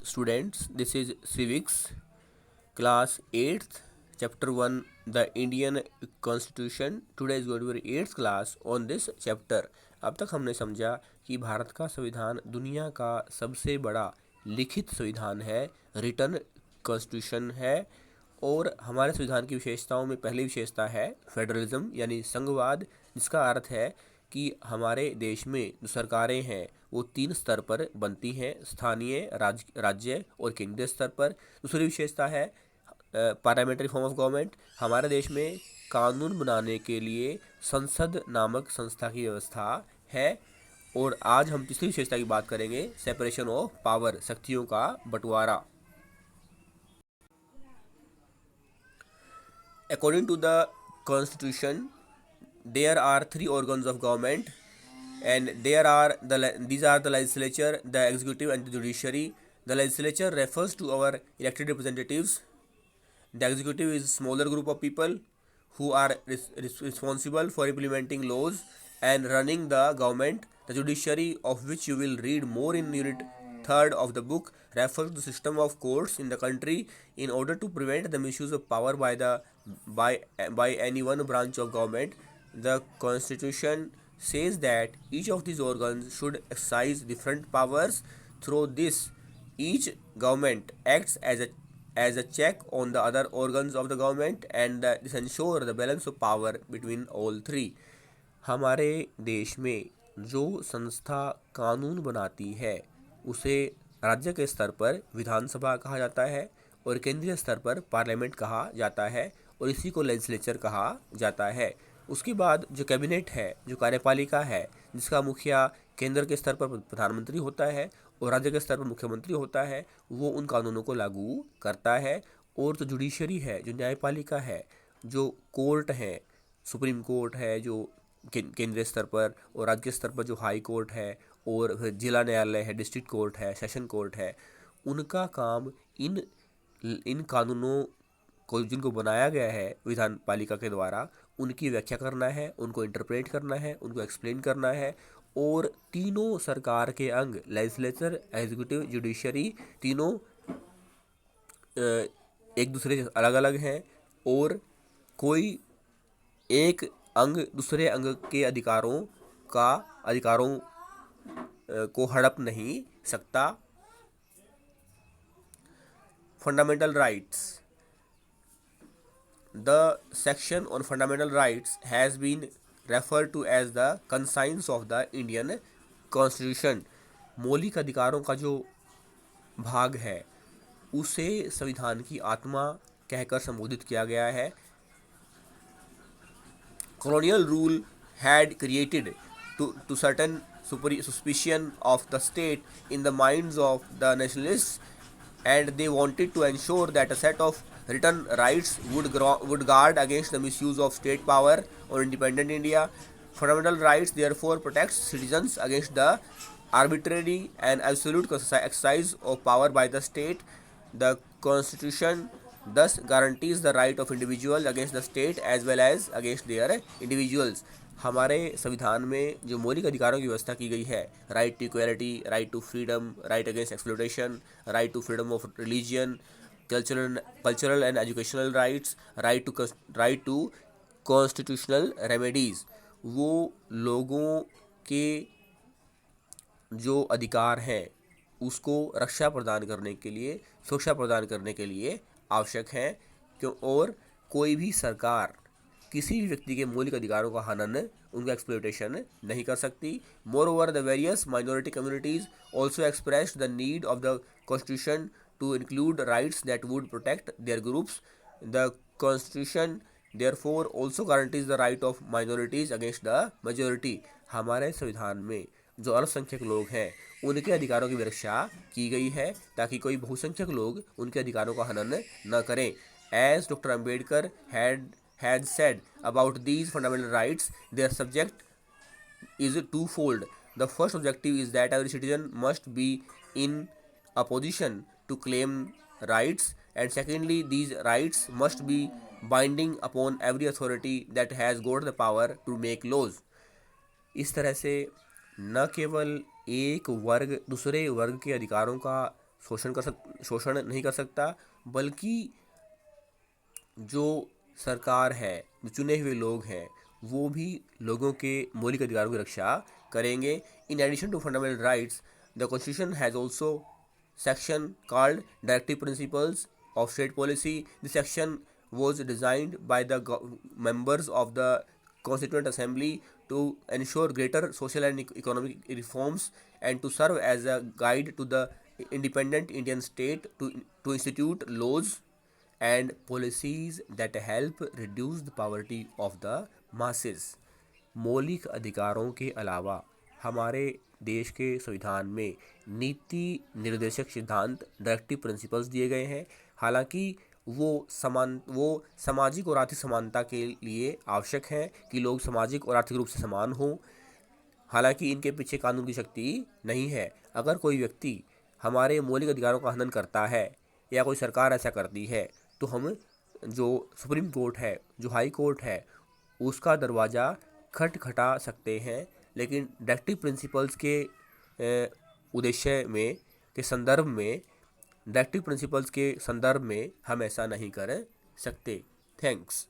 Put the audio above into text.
students, this is civics class 8th chapter 1 the Indian Constitution. Today is going to be 8th class on this chapter. अब तक हमने समझा कि भारत का संविधान दुनिया का सबसे बड़ा लिखित संविधान है, रिटन कॉन्स्टिट्यूशन है। और हमारे संविधान की विशेषताओं में पहली विशेषता है फेडरलिज्म यानी संघवाद, जिसका अर्थ है कि हमारे देश में जो सरकारें हैं वो 3 स्तर पर बनती हैं, स्थानीय, राज्य और केंद्रीय स्तर पर। दूसरी विशेषता है पार्लियामेंट्री फॉर्म ऑफ गवर्नमेंट। हमारे देश में कानून बनाने के लिए संसद नामक संस्था की व्यवस्था है। और आज हम तीसरी विशेषता की बात करेंगे, सेपरेशन ऑफ पावर, शक्तियों का बंटवारा। According to the Constitution, there are 3 organs of government, and these are the legislature, the executive, and the judiciary. The legislature refers to our elected representatives. The executive is a smaller group of people who are responsible for implementing laws and running the government. The judiciary, of which you will read more in unit 3rd of the book, refers to the system of courts in the country in order to prevent the misuse of power by any one branch of government. The Constitution says that each of these organs should exercise different powers. Through this, each government acts as a check on the other organs of the government, and this ensures the balance of power between all three. हमारे देश में जो संस्था कानून बनाती है उसे राज्य के स्तर पर विधानसभा कहा जाता है और केंद्रीय स्तर पर पार्लियामेंट कहा जाता है और इसी को लेजिस्लेचर कहा जाता है। उसके बाद जो कैबिनेट है, जो कार्यपालिका है, जिसका मुखिया केंद्र के स्तर पर प्रधानमंत्री होता है और राज्य के स्तर पर मुख्यमंत्री होता है, वो उन कानूनों को लागू करता है। और जो जुडिशरी है, जो न्यायपालिका है, जो कोर्ट है, सुप्रीम कोर्ट है जो केंद्रीय स्तर पर, और राज्य स्तर पर जो हाई कोर्ट है, और जिला न्यायालय है, डिस्ट्रिक्ट कोर्ट है, सेशन कोर्ट है, उनका काम इन कानूनों को जिनको बनाया गया है विधान पालिका के द्वारा, उनकी व्याख्या करना है, उनको इंटरप्रेट करना है, उनको एक्सप्लेन करना है। और तीनों सरकार के अंग, लेजिस्लेचर, एग्जीक्यूटिव, जुडिशरी, तीनों एक दूसरे से अलग अलग हैं और कोई एक अंग दूसरे अंग के अधिकारों को हड़प नहीं सकता। Fundamental rights. The section on fundamental rights has been referred to as the conscience of the Indian Constitution. मौलिक अधिकारों का जो भाग है उसे संविधान की आत्मा कहकर संबोधित किया गया है। Colonial rule had created to certain suspicion of the state in the minds of the nationalists, and they wanted to ensure that a set of written rights would guard against the misuse of state power on independent India. Fundamental rights therefore protects citizens against the arbitrary and absolute exercise of power by the state. The Constitution thus guarantees the right of individuals against the state as well as against their individuals. हमारे संविधान में जो मौलिक अधिकारों की व्यवस्था की गई है, right to equality, right to freedom, right against exploitation, right to freedom of religion, cultural and educational rights, right to constitutional remedies, वो लोगों के जो अधिकार हैं उसको रक्षा प्रदान करने के लिए, सुरक्षा प्रदान करने के लिए आवश्यक हैं। क्यों? और कोई भी सरकार किसी भी व्यक्ति के मौलिक अधिकारों का हनन, उनका एक्सप्लॉयटेशन नहीं कर सकती। More the various minority communities also expressed the need of the constitution to include rights that would protect their groups. The Constitution therefore also guarantees the right of minorities against the majority. हमारे संविधान में जो अल्पसंख्यक लोग हैं उनके अधिकारों की रक्षा की गई है ताकि कोई बहुसंख्यक लोग उनके अधिकारों का हनन न करें। As Dr. Ambedkar had said about these fundamental rights, their subject is twofold. The first objective is that every citizen must be in a position to claim rights, and secondly, these rights must be binding upon every authority that has got the power to make laws. इस तरह से न केवल एक वर्ग दूसरे वर्ग के अधिकारों का शोषण नहीं कर सकता, बल्कि जो सरकार है, जो चुने हुए लोग हैं, वो भी लोगों के मौलिक अधिकारों की रक्षा करेंगे। In addition to fundamental rights, the constitution has also section called Directive Principles of State Policy. This section was designed by the members of the Constituent Assembly to ensure greater social and economic reforms and to serve as a guide to the independent Indian state to institute laws and policies that help reduce the poverty of the masses. मौलिक अधिकारों के अलावा हमारे देश के संविधान में नीति निर्देशक सिद्धांत डायरेक्टिव प्रिंसिपल्स दिए गए हैं। हालांकि वो सामाजिक और आर्थिक समानता के लिए आवश्यक हैं कि लोग सामाजिक और आर्थिक रूप से समान हों। हालांकि इनके पीछे कानून की शक्ति नहीं है। अगर कोई व्यक्ति हमारे मौलिक अधिकारों का हनन करता है या कोई सरकार ऐसा करती है, तो हम जो सुप्रीम कोर्ट है, जो हाई कोर्ट है, उसका दरवाज़ा खटखटा सकते हैं। लेकिन डायरेक्टिव प्रिंसिपल्स के उद्देश्य में के संदर्भ में डायरेक्टिव प्रिंसिपल्स के संदर्भ में हम ऐसा नहीं कर सकते। थैंक्स।